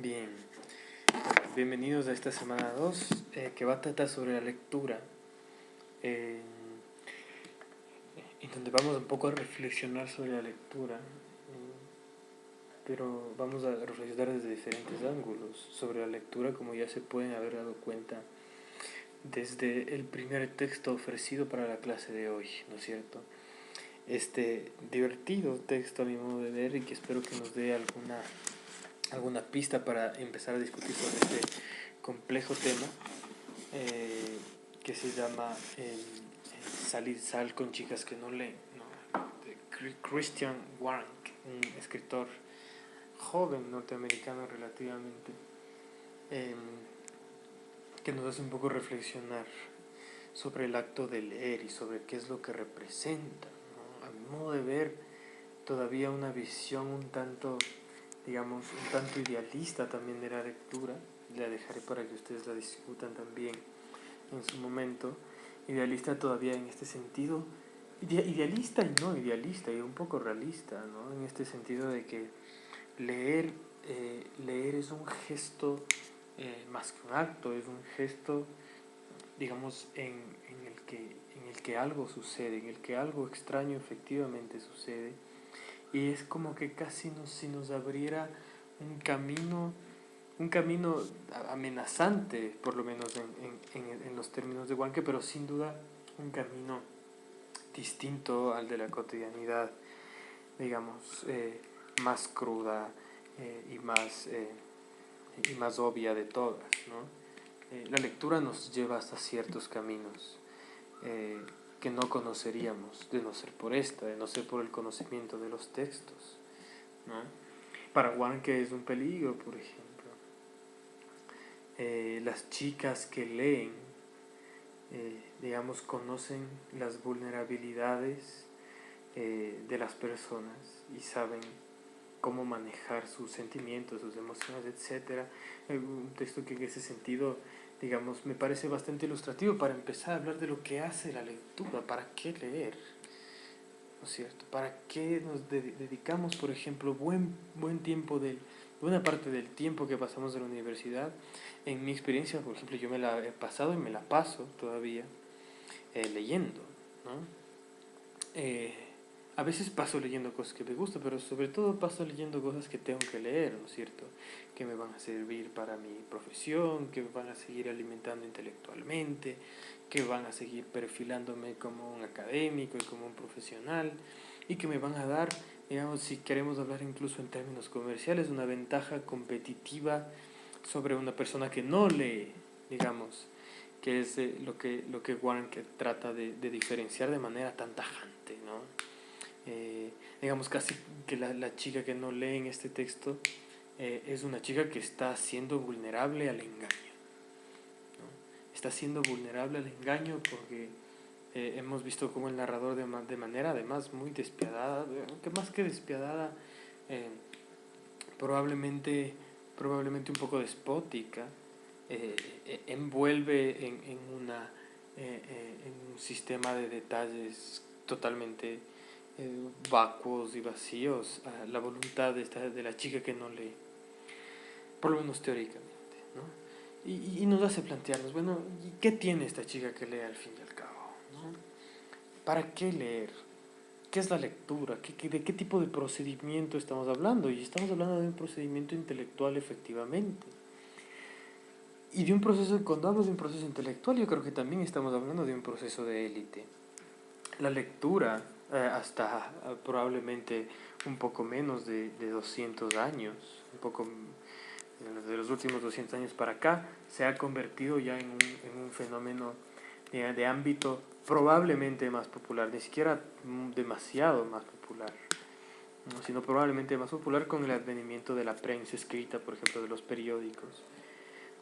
Bien, bienvenidos a esta semana 2 que va a tratar sobre la lectura, eh, en donde vamos un poco a reflexionar sobre la lectura, pero vamos a reflexionar desde diferentes ángulos sobre la lectura, como ya se pueden haber dado cuenta desde el primer texto ofrecido para la clase de hoy, ¿no es cierto? Este divertido texto a mi modo de ver y que espero que nos dé alguna pista para empezar a discutir sobre este complejo tema que se llama Sal con chicas que no leen, ¿no? De Christian Warnke, un escritor joven norteamericano relativamente, eh, que nos hace un poco reflexionar sobre el acto de leer y sobre qué es lo que representa, ¿no? A mi modo de ver, todavía una visión un tanto, digamos, un tanto idealista también de la lectura. La dejaré para que ustedes la discutan también en su momento. Idealista todavía en este sentido, idealista y no idealista, y un poco realista, ¿no? En este sentido de que leer, leer es un gesto más que un acto, es un gesto, digamos, en el que algo sucede, en el que algo extraño efectivamente sucede, y es como que casi si nos abriera un camino amenazante, por lo menos en los términos de Wanke, pero sin duda un camino distinto al de la cotidianidad, digamos, más cruda y más obvia de todas, ¿no? La lectura nos lleva hasta ciertos caminos que no conoceríamos de no ser por de no ser por el conocimiento de los textos, ¿no? Para Wanke es un peligro, por ejemplo. Las chicas que leen, digamos, conocen las vulnerabilidades de las personas y saben cómo manejar sus sentimientos, sus emociones, etc. Un texto que en ese sentido, digamos, me parece bastante ilustrativo para empezar a hablar de lo que hace la lectura, para qué leer, ¿no es cierto? ¿Para qué nos dedicamos, por ejemplo, buen tiempo buena parte del tiempo que pasamos en la universidad? En mi experiencia, por ejemplo, yo me la he pasado y me la paso todavía leyendo, ¿no? A veces paso leyendo cosas que me gustan, pero sobre todo paso leyendo cosas que tengo que leer, ¿no es cierto? Que me van a servir para mi profesión, que me van a seguir alimentando intelectualmente, que van a seguir perfilándome como un académico y como un profesional, y que me van a dar, digamos, si queremos hablar incluso en términos comerciales, una ventaja competitiva sobre una persona que no lee, digamos, que es lo que Warren trata de diferenciar de manera tan tajante, ¿no? Digamos casi que la chica que no lee en este texto es una chica que está siendo vulnerable al engaño, ¿no? Está siendo vulnerable al engaño porque hemos visto como el narrador de manera además muy despiadada, aunque más que despiadada, eh, probablemente un poco despótica, envuelve en un sistema de detalles totalmente vacuos y vacíos a la voluntad de la chica que no lee, por lo menos teóricamente, ¿no? Y nos hace plantearnos, bueno, ¿qué tiene esta chica que lee al fin y al cabo, ¿no? ¿Para qué leer? ¿Qué es la lectura? ¿De qué tipo de procedimiento estamos hablando? Y estamos hablando de un procedimiento intelectual efectivamente. Y de un proceso, cuando hablo de un proceso intelectual, yo creo que también estamos hablando de un proceso de élite. La lectura, hasta probablemente un poco menos de 200 años, un poco de los últimos 200 años para acá, se ha convertido ya en un fenómeno de ámbito probablemente más popular, ni siquiera demasiado más popular, ¿no? Sino probablemente más popular con el advenimiento de la prensa escrita, por ejemplo, de los periódicos,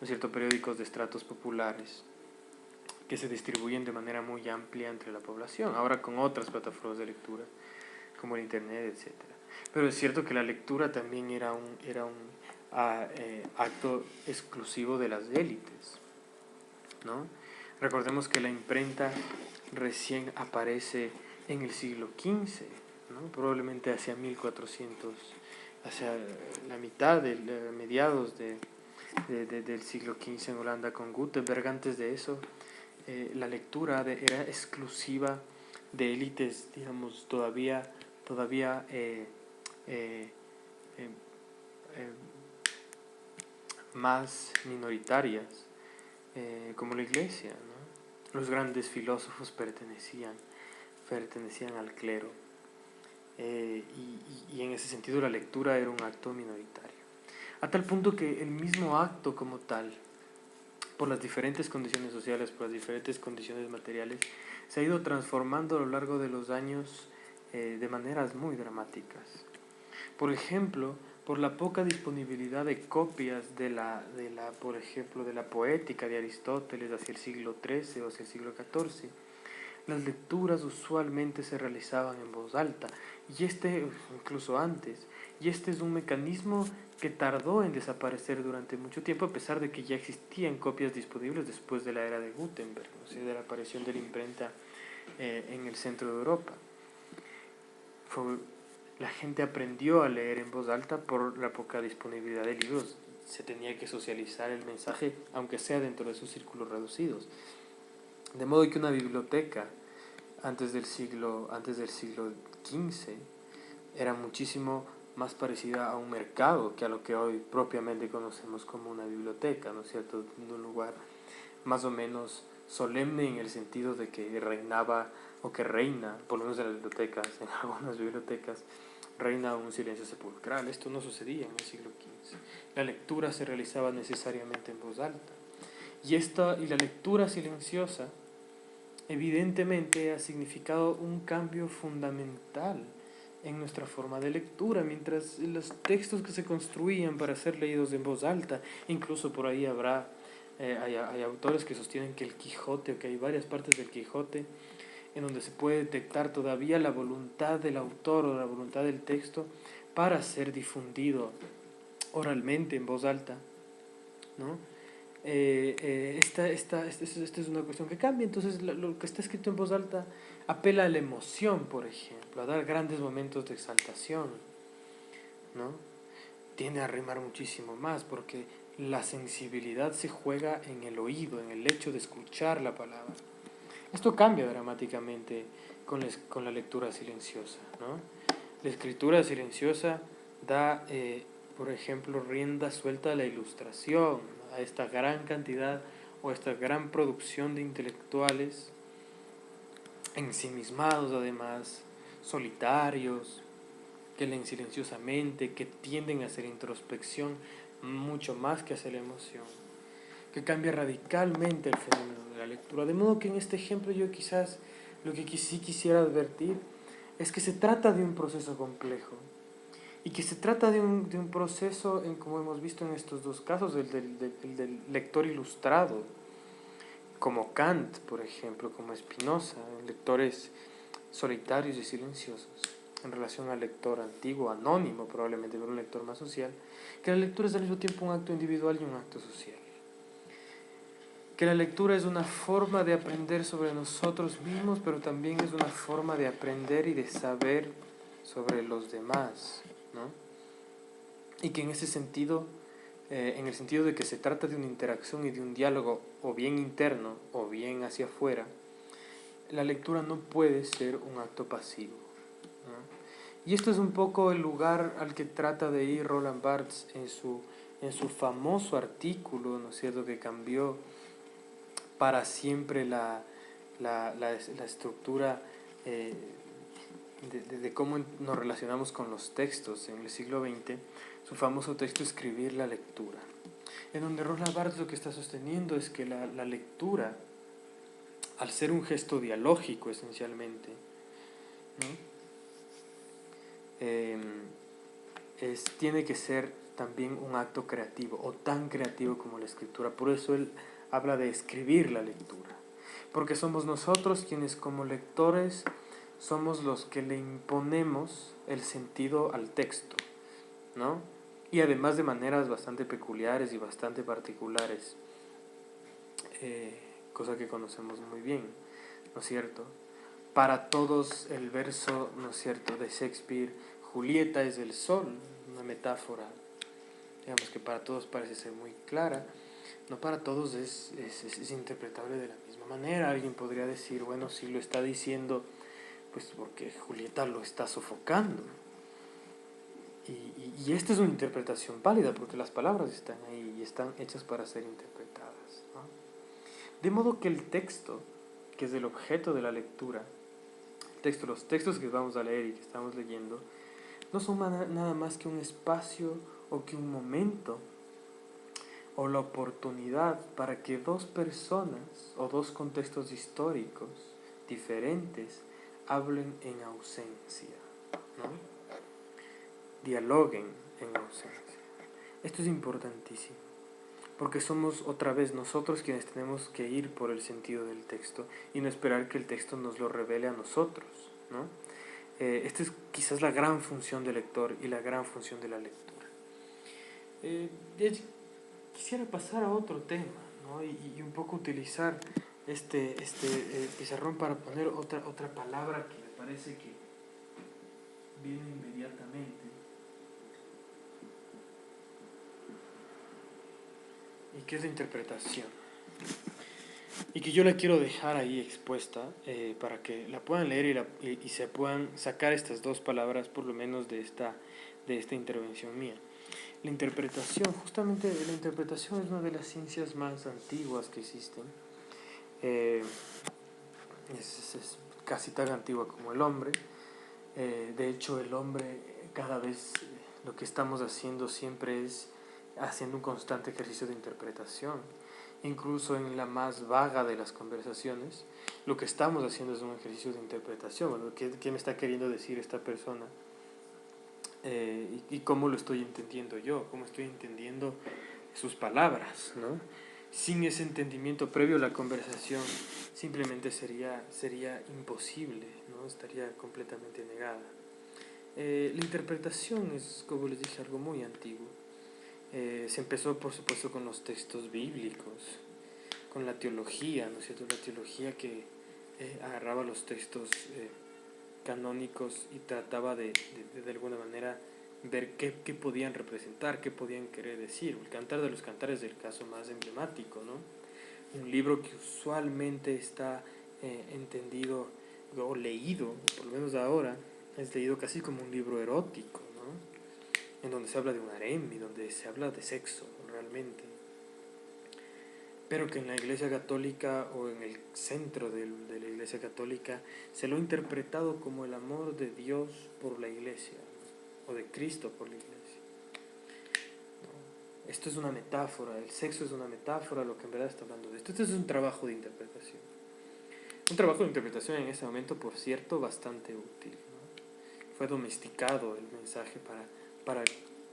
¿no es cierto? Periódicos de estratos populares que se distribuyen de manera muy amplia entre la población, ahora con otras plataformas de lectura, como el internet, etc. Pero es cierto que la lectura también era un acto exclusivo de las élites, ¿no? Recordemos que la imprenta recién aparece en el siglo XV, ¿no? Probablemente hacia 1400, hacia la mitad, mediados del siglo XV en Holanda con Gutenberg. Antes de eso, la lectura era exclusiva de élites, digamos, todavía eh, eh, más minoritarias, como la iglesia, ¿no? Los grandes filósofos pertenecían al clero, y en ese sentido la lectura era un acto minoritario. A tal punto que el mismo acto como tal, por las diferentes condiciones sociales, por las diferentes condiciones materiales, se ha ido transformando a lo largo de los años de maneras muy dramáticas. Por ejemplo, por la poca disponibilidad de copias por ejemplo, de la poética de Aristóteles hacia el siglo XIII o hacia el siglo XIV, las lecturas usualmente se realizaban en voz alta, y incluso antes, y este es un mecanismo que tardó en desaparecer durante mucho tiempo, a pesar de que ya existían copias disponibles después de la era de Gutenberg, o sea, de la aparición de la imprenta en el centro de Europa. La gente aprendió a leer en voz alta por la poca disponibilidad de libros. Se tenía que socializar el mensaje, aunque sea dentro de sus círculos reducidos. De modo que una biblioteca antes del siglo XV era muchísimo más parecida a un mercado que a lo que hoy propiamente conocemos como una biblioteca, ¿no es cierto? Un lugar más o menos solemne en el sentido de que reinaba, o que reina, por lo menos en las bibliotecas, en algunas bibliotecas, reina un silencio sepulcral. Esto no sucedía en el siglo XV. La lectura se realizaba necesariamente en voz alta. Y la lectura silenciosa evidentemente ha significado un cambio fundamental en nuestra forma de lectura, mientras los textos que se construían para ser leídos en voz alta, incluso por ahí hay autores que sostienen que el Quijote, o que hay varias partes del Quijote en donde se puede detectar todavía la voluntad del autor o la voluntad del texto para ser difundido oralmente en voz alta, ¿no? Esta es una cuestión que cambia. Entonces lo que está escrito en voz alta apela a la emoción, por ejemplo, a dar grandes momentos de exaltación, ¿no? Tiende a rimar muchísimo más porque la sensibilidad se juega en el oído, en el hecho de escuchar la palabra. Esto cambia dramáticamente con la lectura silenciosa, ¿no? La escritura silenciosa da, por ejemplo, rienda suelta a la ilustración, a esta gran cantidad o a esta gran producción de intelectuales ensimismados, además, solitarios, que leen silenciosamente, que tienden a hacer introspección mucho más que hacer la emoción, que cambia radicalmente el fenómeno de la lectura. De modo que en este ejemplo yo quizás lo que sí quisiera advertir es que se trata de un proceso complejo, y que se trata de un proceso, como hemos visto en estos dos casos, el del lector ilustrado, como Kant, por ejemplo, como Spinoza, lectores solitarios y silenciosos, en relación al lector antiguo, anónimo probablemente, pero un lector más social, que la lectura es al mismo tiempo un acto individual y un acto social. Que la lectura es una forma de aprender sobre nosotros mismos, pero también es una forma de aprender y de saber sobre los demás, ¿no? Y que en ese sentido, en el sentido de que se trata de una interacción y de un diálogo o bien interno o bien hacia afuera, la lectura no puede ser un acto pasivo, ¿no? Y esto es un poco el lugar al que trata de ir Roland Barthes en su famoso artículo, ¿no es cierto?, que cambió para siempre la estructura de cómo nos relacionamos con los textos en el siglo XX, su famoso texto Escribir la lectura, en donde Roland Barthes lo que está sosteniendo es que la lectura, al ser un gesto dialógico esencialmente, ¿no?, tiene que ser también un acto creativo, o tan creativo como la escritura. Por eso él habla de escribir la lectura, porque somos nosotros quienes como lectores somos los que le imponemos el sentido al texto, ¿no? Y además de maneras bastante peculiares y bastante particulares, cosa que conocemos muy bien, ¿no es cierto? Para todos el verso, ¿no es cierto?, de Shakespeare Julieta es el sol, una metáfora, digamos que para todos parece ser muy clara, no para todos es interpretable de la misma manera. Alguien podría decir, bueno, si lo está diciendo, pues porque Julieta lo está sofocando. Y esta es una interpretación válida, porque las palabras están ahí y están hechas para ser interpretadas, ¿no? De modo que el texto, que es el objeto de la lectura, los textos que vamos a leer y que estamos leyendo, no son nada más que un espacio o que un momento o la oportunidad para que dos personas o dos contextos históricos diferentes hablen en ausencia, ¿no? Dialoguen en ausencia. Esto es importantísimo, porque somos otra vez nosotros quienes tenemos que ir por el sentido del texto y no esperar que el texto nos lo revele a nosotros, ¿no? Esta es quizás la gran función del lector y la gran función de la lectura. Quisiera pasar a otro tema, ¿no? y un poco utilizar este pizarrón para poner otra palabra que me parece que viene inmediatamente y que es la interpretación, y que yo la quiero dejar ahí expuesta para que la puedan leer y se puedan sacar estas dos palabras por lo menos de esta intervención mía. La interpretación, justamente la interpretación es una de las ciencias más antiguas que existen. Es casi tan antigua como el hombre. De hecho, el hombre cada vez lo que estamos haciendo siempre es haciendo un constante ejercicio de interpretación. Incluso en la más vaga de las conversaciones, lo que estamos haciendo es un ejercicio de interpretación. Bueno, ¿qué me está queriendo decir esta persona? Y cómo lo estoy entendiendo yo, cómo estoy entendiendo sus palabras, ¿no? Sin ese entendimiento previo a la conversación simplemente sería imposible, ¿no? Estaría completamente negada. La interpretación es, como les dije, algo muy antiguo. Se empezó, por supuesto, con los textos bíblicos, con la teología, ¿no es cierto? La teología que agarraba los textos canónicos y trataba de alguna manera ver qué podían representar, qué podían querer decir. El Cantar de los Cantares es el caso más emblemático, ¿no? Un libro que usualmente está entendido o leído, por lo menos ahora, es leído casi como un libro erótico, ¿no? En donde se habla de un harem y donde se habla de sexo realmente. Pero que en la Iglesia Católica o en el centro de la Iglesia Católica se lo ha interpretado como el amor de Dios por la Iglesia, ¿no? O de Cristo por la Iglesia, ¿no? Esto es una metáfora, el sexo es una metáfora, lo que en verdad está hablando de esto. Esto es un trabajo de interpretación. Un trabajo de interpretación en ese momento, por cierto, bastante útil, ¿no? Fue domesticado el mensaje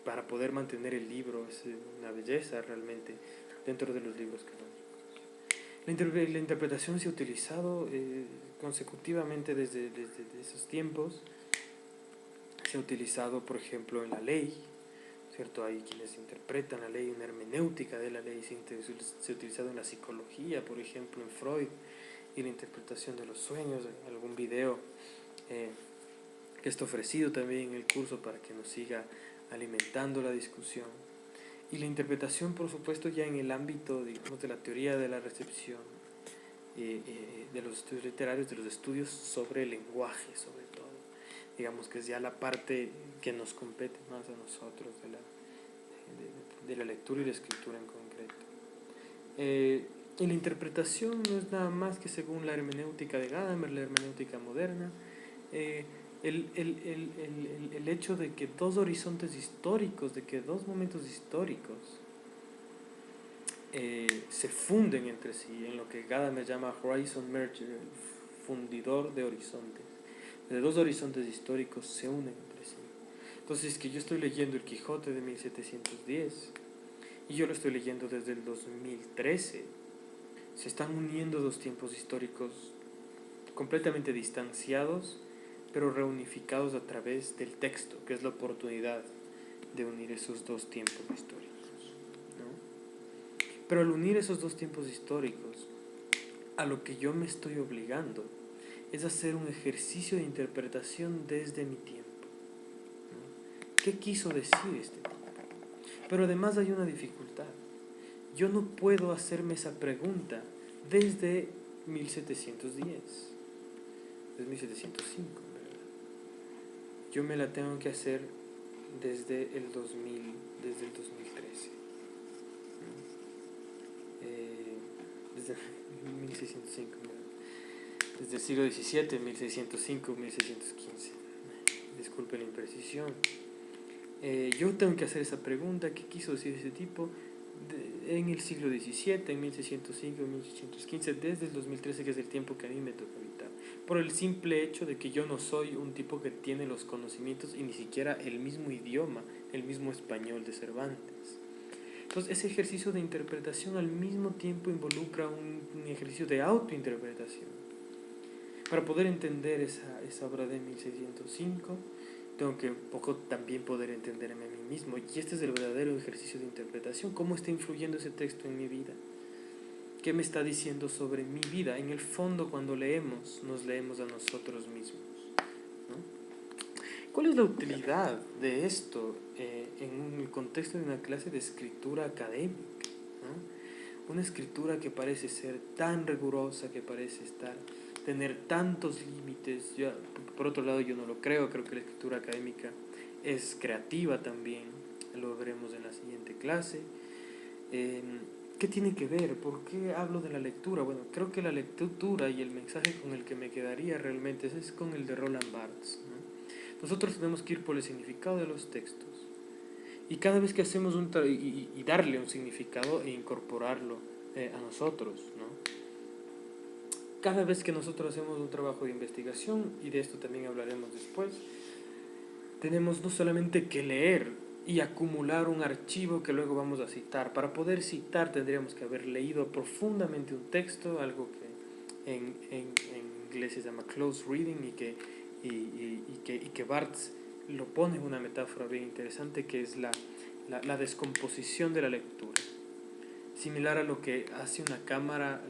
para poder mantener el libro. Es una belleza realmente dentro de los libros canónicos. La interpretación se ha utilizado consecutivamente desde esos tiempos. Se ha utilizado, por ejemplo, en la ley, ¿cierto? Hay quienes interpretan la ley, una hermenéutica de la ley. Se ha utilizado en la psicología, por ejemplo, en Freud, y la interpretación de los sueños, en algún video que está ofrecido también en el curso para que nos siga alimentando la discusión. Y la interpretación, por supuesto, ya en el ámbito, digamos, de la teoría de la recepción, de los estudios literarios, de los estudios sobre el lenguaje, sobre todo. Digamos que es ya la parte que nos compete más a nosotros de la lectura y la escritura en concreto. Y la interpretación no es nada más que según la hermenéutica de Gadamer, la hermenéutica moderna, el hecho de que dos horizontes históricos, de que dos momentos históricos se funden entre sí, en lo que Gadamer llama Horizon Merger, el fundidor de horizontes. De dos horizontes históricos se unen entre sí. Entonces, que yo estoy leyendo El Quijote de 1710 y yo lo estoy leyendo desde el 2013, se están uniendo dos tiempos históricos completamente distanciados, pero reunificados a través del texto, que es la oportunidad de unir esos dos tiempos históricos, ¿no? Pero al unir esos dos tiempos históricos, a lo que yo me estoy obligando es hacer un ejercicio de interpretación desde mi tiempo, ¿no? ¿Qué quiso decir este tipo? Pero además hay una dificultad. Yo no puedo hacerme esa pregunta desde 1710, desde 1705, ¿verdad? Yo me la tengo que hacer desde el 2013. Desde 1605, ¿verdad? Desde el siglo XVII, 1605, 1615. Disculpe la imprecisión. Yo tengo que hacer esa pregunta, ¿qué quiso decir ese tipo? En el siglo XVII, en 1605, 1615, desde el 2013, que es el tiempo que a mí me toca habitar, por el simple hecho de que yo no soy un tipo que tiene los conocimientos y ni siquiera el mismo idioma, el mismo español de Cervantes. Entonces, ese ejercicio de interpretación al mismo tiempo involucra un ejercicio de autointerpretación. Para poder entender esa obra de 1605, tengo que un poco también poder entenderme a mí mismo. Y este es el verdadero ejercicio de interpretación. ¿Cómo está influyendo ese texto en mi vida? ¿Qué me está diciendo sobre mi vida? En el fondo, cuando leemos, nos leemos a nosotros mismos, ¿no? ¿Cuál es la utilidad de esto en el contexto de una clase de escritura académica, ¿no? Una escritura que parece ser tan rigurosa, que parece tener tantos límites. Por otro lado, yo no lo creo que la escritura académica es creativa también, lo veremos en la siguiente clase. ¿Qué tiene que ver? ¿Por qué hablo de la lectura? Bueno, creo que la lectura y el mensaje con el que me quedaría realmente es con el de Roland Barthes, ¿no? Nosotros tenemos que ir por el significado de los textos, y cada vez que hacemos y darle un significado e incorporarlo a nosotros, ¿no? Cada vez que nosotros hacemos un trabajo de investigación, y de esto también hablaremos después, tenemos no solamente que leer y acumular un archivo que luego vamos a citar. Para poder citar tendríamos que haber leído profundamente un texto, algo que en inglés se llama close reading, y que Barthes lo pone en una metáfora bien interesante, que es la descomposición de la lectura. Similar a lo que hace una cámara,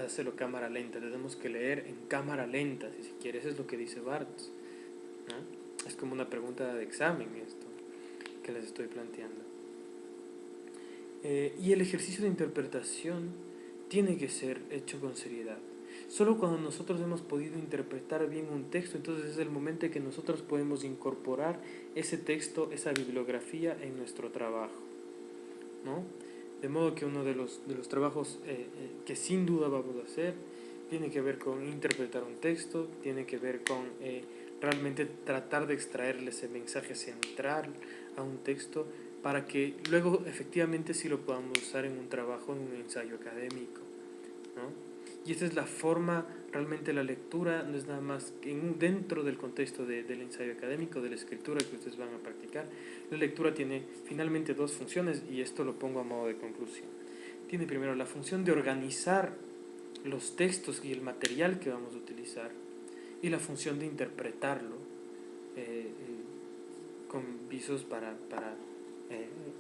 hace la cámara lenta. Tenemos que leer en cámara lenta, si se quiere. Eso es lo que dice Barthes, ¿no? Es como una pregunta de examen esto que les estoy planteando. Y el ejercicio de interpretación tiene que ser hecho con seriedad. Solo cuando nosotros hemos podido interpretar bien un texto, entonces es el momento en que nosotros podemos incorporar ese texto, esa bibliografía en nuestro trabajo, ¿no? De modo que uno de los trabajos que sin duda vamos a hacer tiene que ver con interpretar un texto, tiene que ver con realmente tratar de extraerle ese mensaje central a un texto, para que luego efectivamente sí lo podamos usar en un trabajo, en un ensayo académico, ¿no? Y esta es la forma, realmente la lectura no es nada más que dentro del contexto del ensayo académico, de la escritura que ustedes van a practicar. La lectura tiene finalmente dos funciones, y esto lo pongo a modo de conclusión. Tiene primero la función de organizar los textos y el material que vamos a utilizar, y la función de interpretarlo con visos para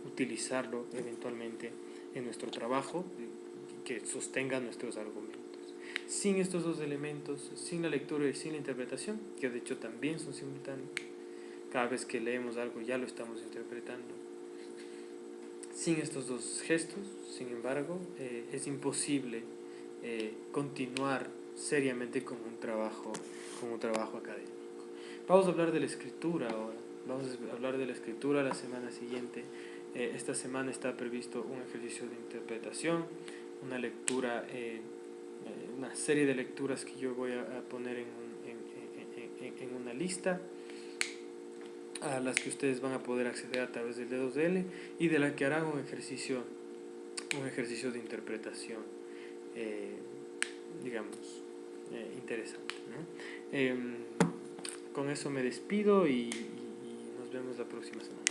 utilizarlo eventualmente en nuestro trabajo, que sostenga nuestros argumentos. Sin estos dos elementos, sin la lectura y sin la interpretación, que de hecho también son simultáneos, cada vez que leemos algo ya lo estamos interpretando. Sin estos dos gestos, sin embargo, es imposible continuar seriamente con un trabajo académico. Vamos a hablar de la escritura ahora. Vamos a hablar de la escritura la semana siguiente. Esta semana está previsto un ejercicio de interpretación, una lectura, una serie de lecturas que yo voy a poner en una lista, a las que ustedes van a poder acceder a través del D2L, y de la que harán un ejercicio de interpretación, digamos, interesante, ¿no? Con eso me despido y nos vemos la próxima semana.